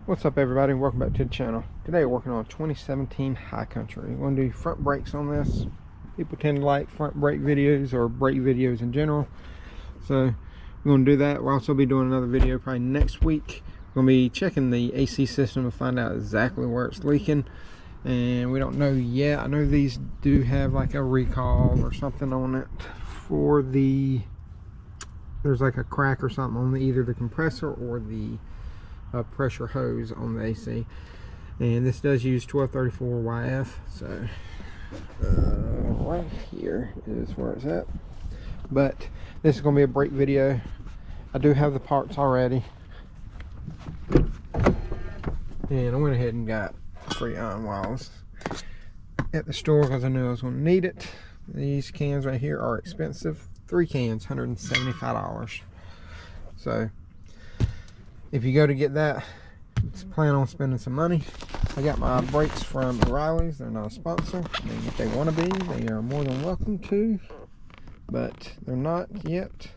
What's up, everybody? Welcome back to the channel. Today we're working on a 2017 High Country. We're going to do front brakes on this. People tend to like front brake videos or brake videos in general, so we're going to do that. We'll also be doing another video probably next week. We're going to be checking the AC system to find out exactly where it's leaking, and we don't know yet. I know these do have like a recall or something on it for there's like a crack or something on either the compressor or the pressure hose on the AC, and this does use 1234 YF, so right here is where it's at. But this is going to be a brake video. I do have the parts already, and I went ahead and got 3 iron wires at the store because I knew I was going to need it. These cans right here are expensive. 3 cans, $175. So if you go to get that, just plan on spending some money. I got my brakes from Orielly's. They're not a sponsor. I mean, if they want to be, they are more than welcome to, but they're not yet.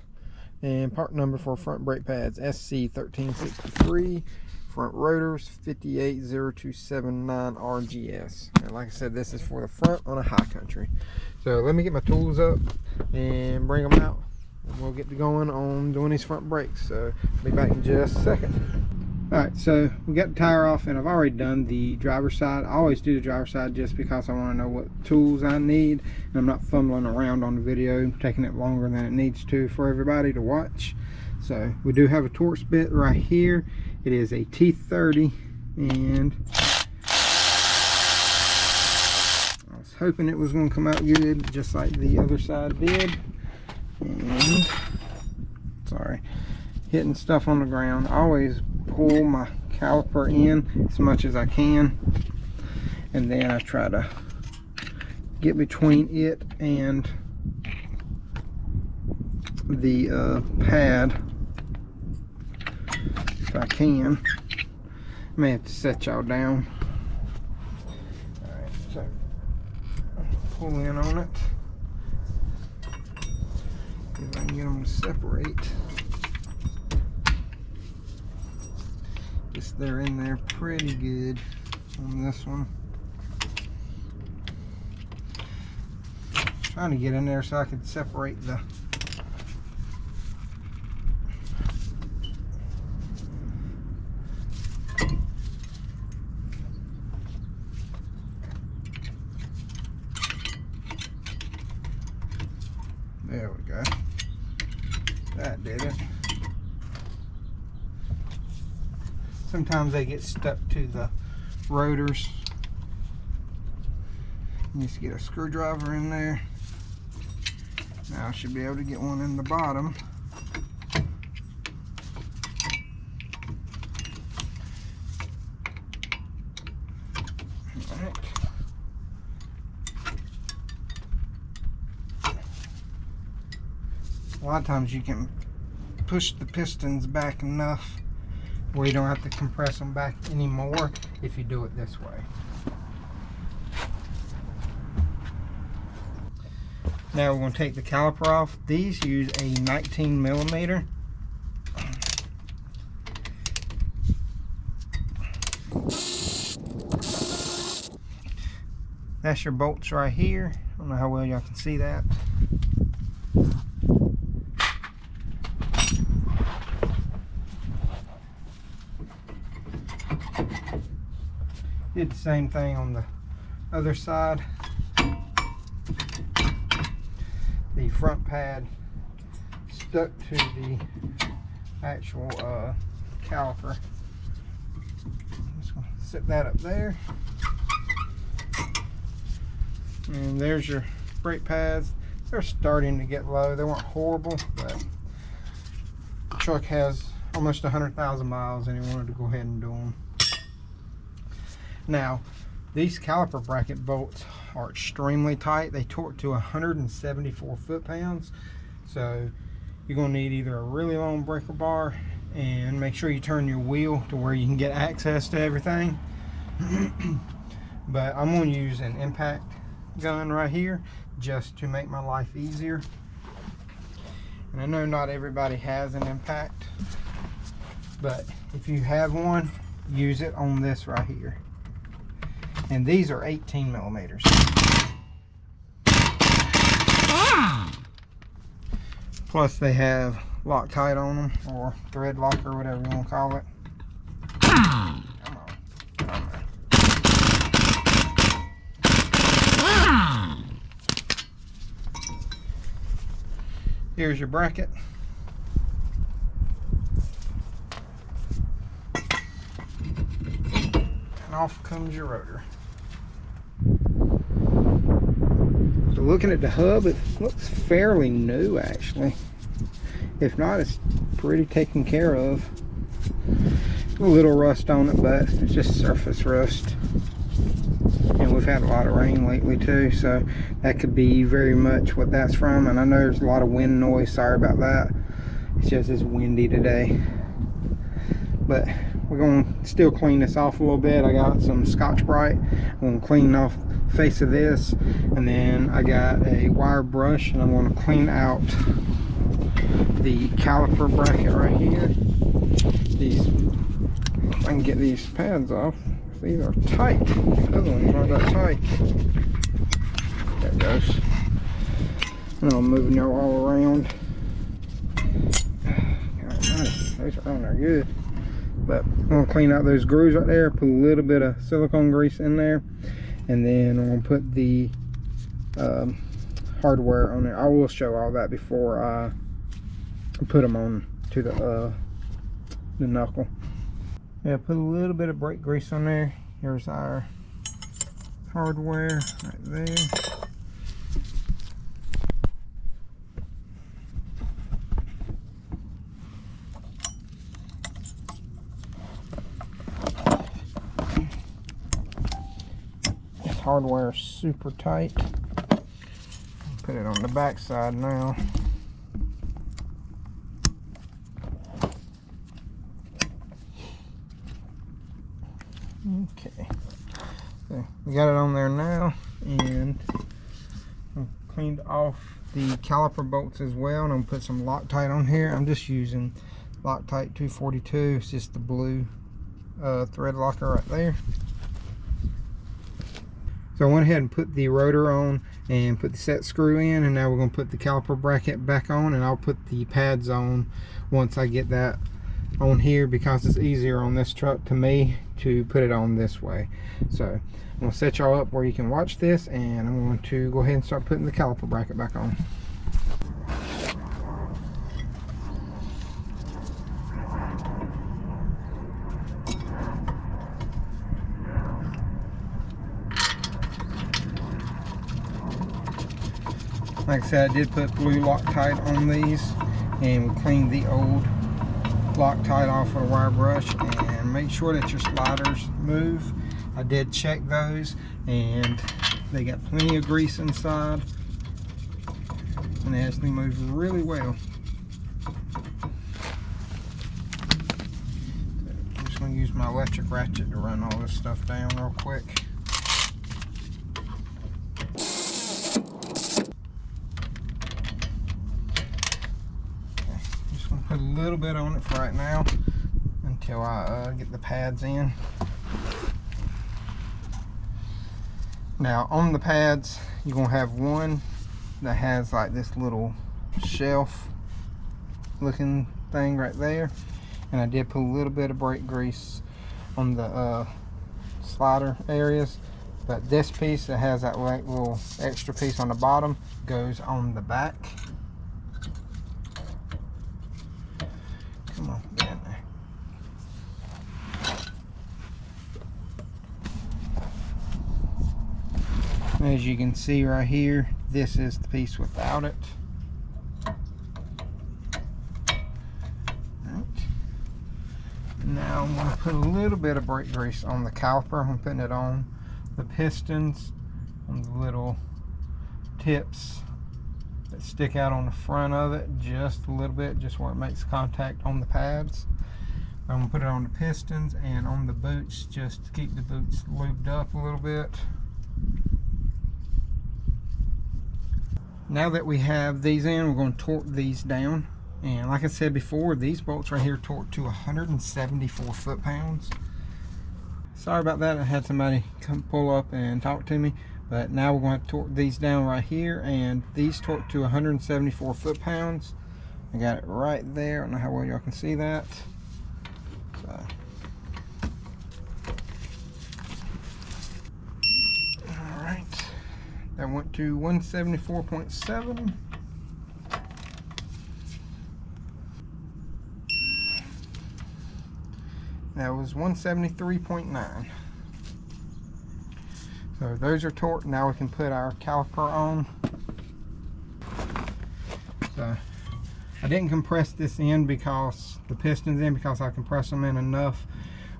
And part number for front brake pads, SC1363. Front rotors, 580279 RGS. And like I said, this is for the front on a High Country. So let me get my tools up and bring them out. We'll get going on doing these front brakes, so I'll be back in just a second. Alright, so we got the tire off, and I've already done the driver's side. I always do the driver's side just because I want to know what tools I need, and I'm not fumbling around on the video, taking it longer than it needs to for everybody to watch. So we do have a Torx bit right here. It is a T30, and I was hoping it was going to come out good just like the other side did. And sorry, hitting stuff on the ground. I always pull my caliper in as much as I can, and then I try to get between it and the pad if I can. I may have to set y'all down. Alright, so pull in on it. If I can get them to separate. Guess they're in there pretty good on this one. Trying to get in there so I could separate the there we go. That did it. Sometimes they get stuck to the rotors. You just get a screwdriver in there. Now I should be able to get one in the bottom. All right. A lot of times you can push the pistons back enough where you don't have to compress them back anymore if you do it this way. Now we're going to take the caliper off. These use a 19 millimeter. That's your bolts right here. I don't know how well y'all can see that. Did the same thing on the other side. The front pad stuck to the actual caliper. Just gonna set that up there. And there's your brake pads. They're starting to get low. They weren't horrible, but the truck has almost 100,000 miles, and he wanted to go ahead and do them. Now, these caliper bracket bolts are extremely tight. They torque to 174 foot-pounds. So you're going to need either a really long breaker bar, and make sure you turn your wheel to where you can get access to everything. But I'm going to use an impact gun right here just to make my life easier. And I know not everybody has an impact, but if you have one, use it on this right here. And these are 18 millimeters. Plus they have Loctite on them, or thread lock, or whatever you want to call it. Come on. Here's your bracket. And off comes your rotor. So looking at the hub, it looks fairly new actually. If not, it's pretty taken care of. A little rust on it, but it's just surface rust. And we've had a lot of rain lately too, so that could be very much what that's from. And I know there's a lot of wind noise, sorry about that. It's just as windy today. But we're going to still clean this off a little bit. I got some Scotch-Brite. I'm going to clean off the face of this, and then I got a wire brush, and I'm going to clean out the caliper bracket right here. These, I can get these pads off. These are tight. The other ones aren't that tight. There it goes. And I'm moving y'all all around. Those are on there good. But I'm going to clean out those grooves right there, put a little bit of silicone grease in there, and then I'm going to put the hardware on there. I will show all that before I put them on to the knuckle. Yeah, put a little bit of brake grease on there. Here's our hardware right there. This hardware is super tight. Put it on the back side now. Okay, so we got it on there now, and I've cleaned off the caliper bolts as well, and I'm gonna put some Loctite on here. I'm just using Loctite 242. It's just the blue thread locker right there. So I went ahead and put the rotor on and put the set screw in, and now we're going to put the caliper bracket back on, and I'll put the pads on once I get that on here, because it's easier on this truck to me to put it on this way. So I'm going to set y'all up where you can watch this, and I'm going to go ahead and start putting the caliper bracket back on. Like I said, I did put blue Loctite on these, and we cleaned the old Loctite off with a wire brush, and make sure that your sliders move. I did check those, and they got plenty of grease inside, and they actually move really well. I'm just going to use my electric ratchet to run all this stuff down real quick. Put a little bit on it for right now until I get the pads in. Now on the pads, you're gonna have one that has like this little shelf looking thing right there, and I did put a little bit of brake grease on the slider areas, but this piece that has that like little extra piece on the bottom goes on the back. Come on, get in there. As you can see right here, this is the piece without it. Right. Now I'm going to put a little bit of brake grease on the caliper. I'm putting it on the pistons, on the little tips that stick out on the front of it, just a little bit, just where it makes contact on the pads. I'm going to put it on the pistons and on the boots, just to keep the boots lubed up a little bit. Now that we have these in, we're going to torque these down, and like I said before, these bolts right here torque to 174 foot-pounds. sorry about that. I had somebody come pull up and talk to me. But now we're going to torque these down right here, and these torque to 174 foot-pounds. I got it right there. I don't know how well y'all can see that. So. All right, that went to 174.7. That was 173.9. So those are torqued. Now we can put our caliper on. So I didn't compress this in because the pistons in, because I compressed them in enough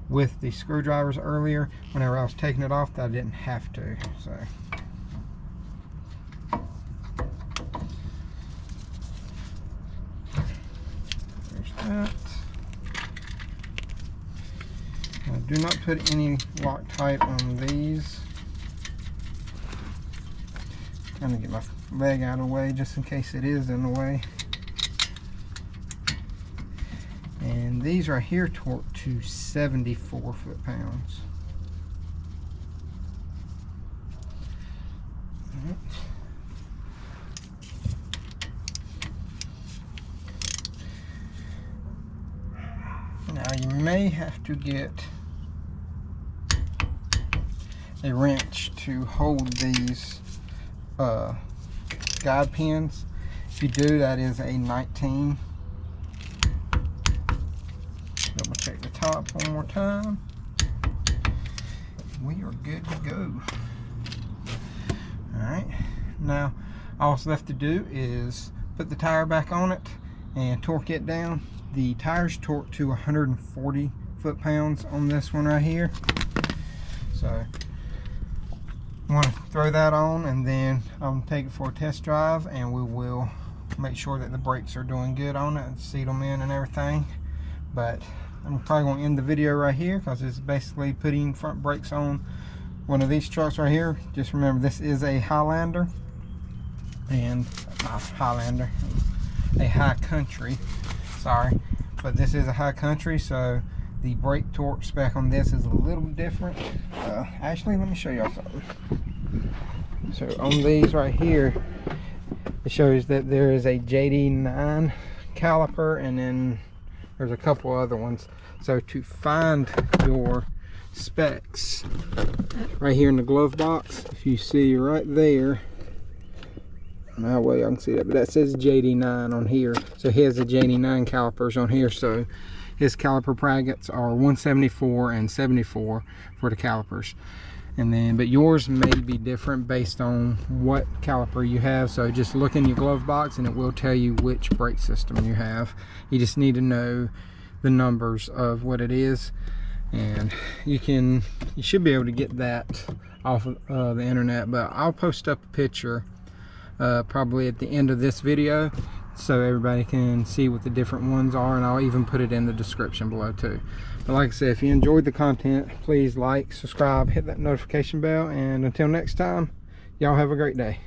with the screwdrivers earlier whenever I was taking it off that I didn't have to. So there's that. I do not put any Loctite on these. Trying to get my leg out of the way just in case it is in the way. And these right here torque to 74 foot-pounds. Now you may have to get a wrench to hold these guide pins. If you do, that is a 19. Double check the top one more time. We are good to go. Alright, now all that's left to do is put the tire back on it and torque it down. The tires torque to 140 foot-pounds on this one right here. So I want to throw that on, and then I'll take it for a test drive, and we will make sure that the brakes are doing good on it and seat them in and everything. But I'm probably going to end the video right here because it's basically putting front brakes on one of these trucks right here. Just remember, this is a Highlander, and Highlander, a High Country, sorry, but this is a High Country, so the brake torque spec on this is a little different. Actually, let me show y'all something. So on these right here, it shows that there is a JD9 caliper, and then there's a couple other ones. So to find your specs right here in the glove box, if you see right there, now well y'all can see that, but that says JD9 on here. So he has the JD9 calipers on here, so his caliper brackets are 174 and 74 for the calipers. And then, but yours may be different based on what caliper you have. So just look in your glove box and it will tell you which brake system you have. You just need to know the numbers of what it is, and you should be able to get that off of the internet. But I'll post up a picture probably at the end of this video, so everybody can see what the different ones are, and I'll even put it in the description below too. But like I said, if you enjoyed the content, please like, subscribe, hit that notification bell, and until next time, y'all have a great day.